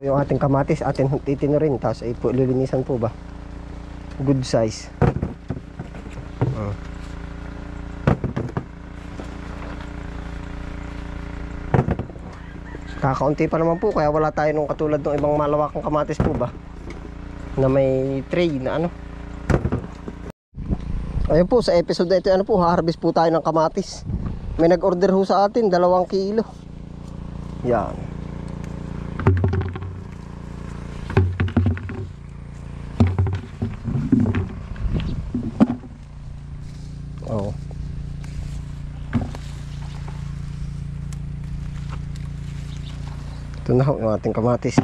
Yung ating kamatis, atin titino rin. Tapos ay po, lilinisan po ba? Good size. Kakaunti pa naman po, kaya wala tayo nung katulad ng ibang malawakang kamatis po ba, na may tray na ano. Ayun po, sa episode na ito, ano po, harvest po tayo ng kamatis. May nag-order ho sa atin, 2 kilo. Yan. Oh. Ito na ho yung ating kamatis.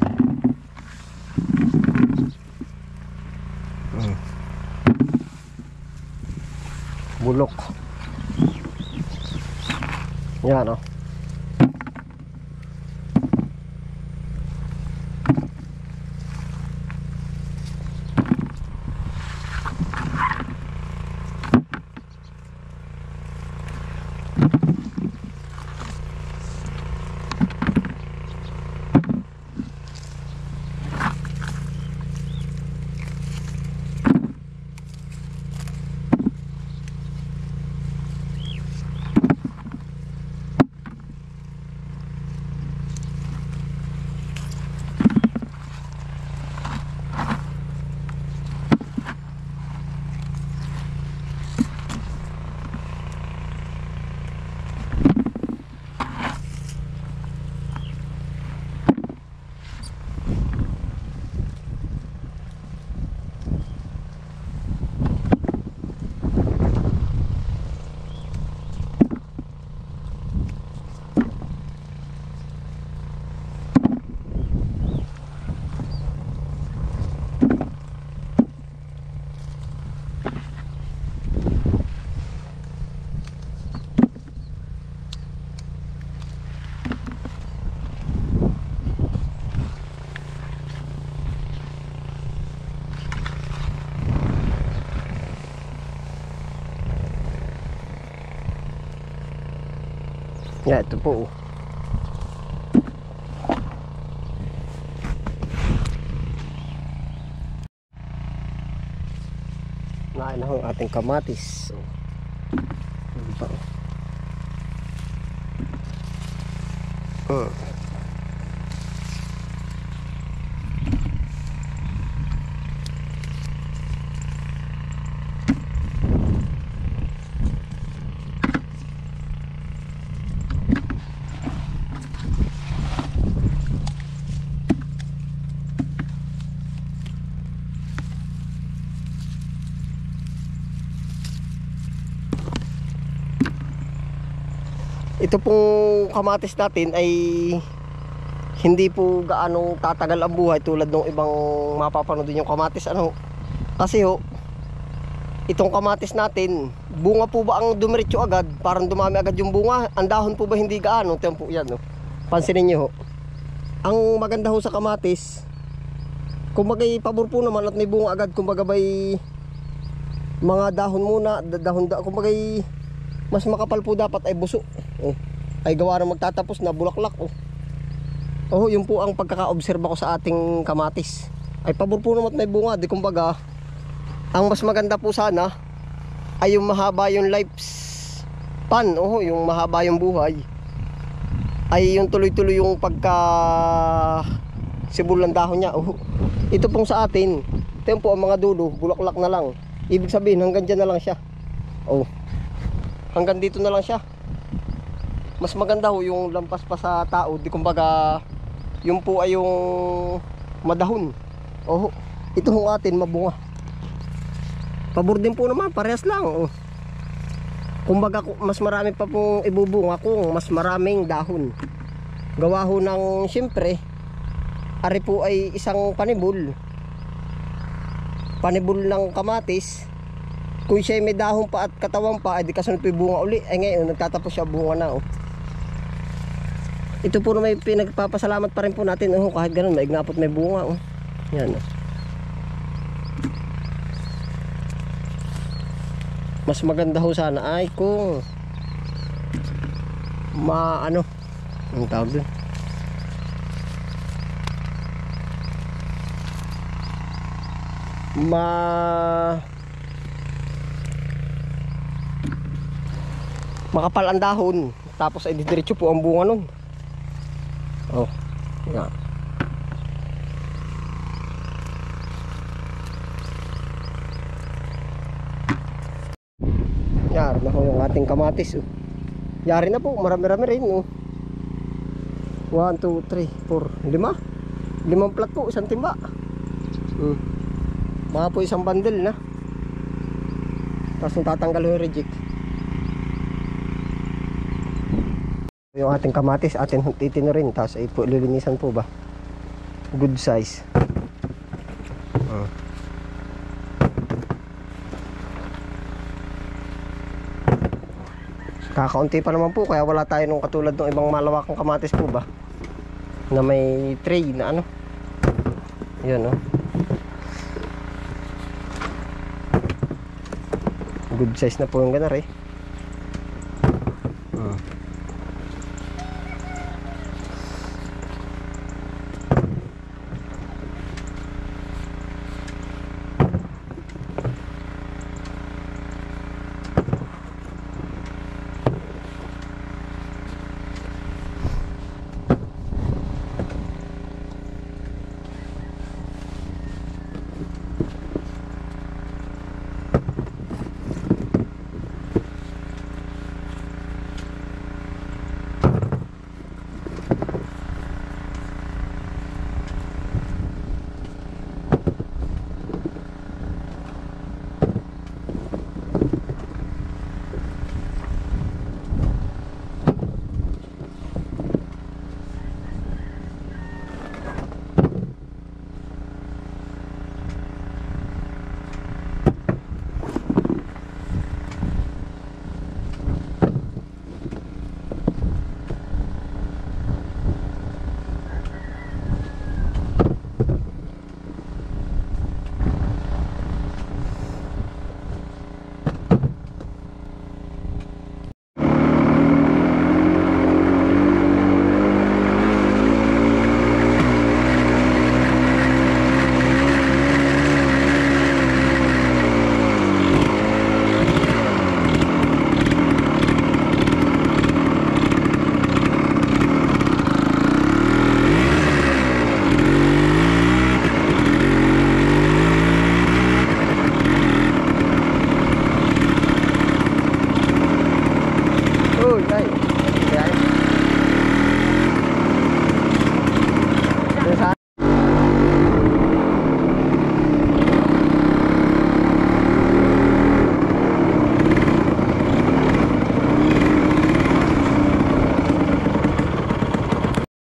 Bulok. Yan o. Yan, ito po. Nain na ang ating kamatis. Ano pa? Ito pong kamatis natin ay hindi po gaano tatagal ang buhay tulad ng ibang mapapanood din yung kamatis ano. Kasi ho, itong kamatis natin, bunga po ba ang dumiretso agad? Parang dumami agad yung bunga. Ang dahon po ba hindi gaano? Ito po yan, no? Pansinin nyo ho. Ang maganda ho sa kamatis, kumbagay pabor po naman at may bunga agad. Kumbaga bay mga dahon muna, kumbagay mas makapal po dapat ay buso. Oh, ay gawa ng magtatapos na bulaklak. Oh, yun po ang pagkaka-obserba ko sa ating kamatis. Ay pabor po naman may bunga. Di kumbaga, ang mas maganda po sana ay yung mahaba yung lifespan. Oh, yung mahaba yung buhay. Ay yung tuloy-tuloy yung pagka sibol ng dahon niya. Oh, ito pong sa atin, ito po ang mga dulo, bulaklak na lang. Ibig sabihin hanggang dyan na lang siya. Oh, hanggang dito na lang siya. Mas maganda ho yung lampas pa sa tao. Di kumbaga yung po ay yung madahon. Oh, ito ho atin mabunga. Pabor din po naman, parehas lang. Oh, kumbaga mas marami pa pong ibubunga kung mas maraming dahon. Gawa ho ng siyempre, ari po ay isang panibol ng kamatis. Kung siya may dahon pa at katawan pa, ay di kasunod po yung bunga uli. Ay ngayon, nagtatapos siya bunga na. Oh, ito po na may pinagpapasalamat pa rin po natin. Oh, kahit ganun, maignapot may bunga. Oh, yan. Oh, mas maganda ho sana ay kung ang tawag dun, makapal ang dahon, tapos ay didiretso po ang bunga nun. Oh, yan. Yari na po yung ating kamatis. Oh. Yari na po, marami-rami rin. Oh. 1, 2, 3, 4, 5. 5 plat po, isang timba. Mga po isang bundle na. Tapos tatanggal yung reject. Yung ating kamatis, atin titino rin. Tapos ay po, lilinisan po ba. Good size. Kakaunti pa naman po, kaya wala tayo nung katulad ng ibang malawakang kamatis po ba na may tray na ano. Yun, oh. Good size na po yung ganar eh.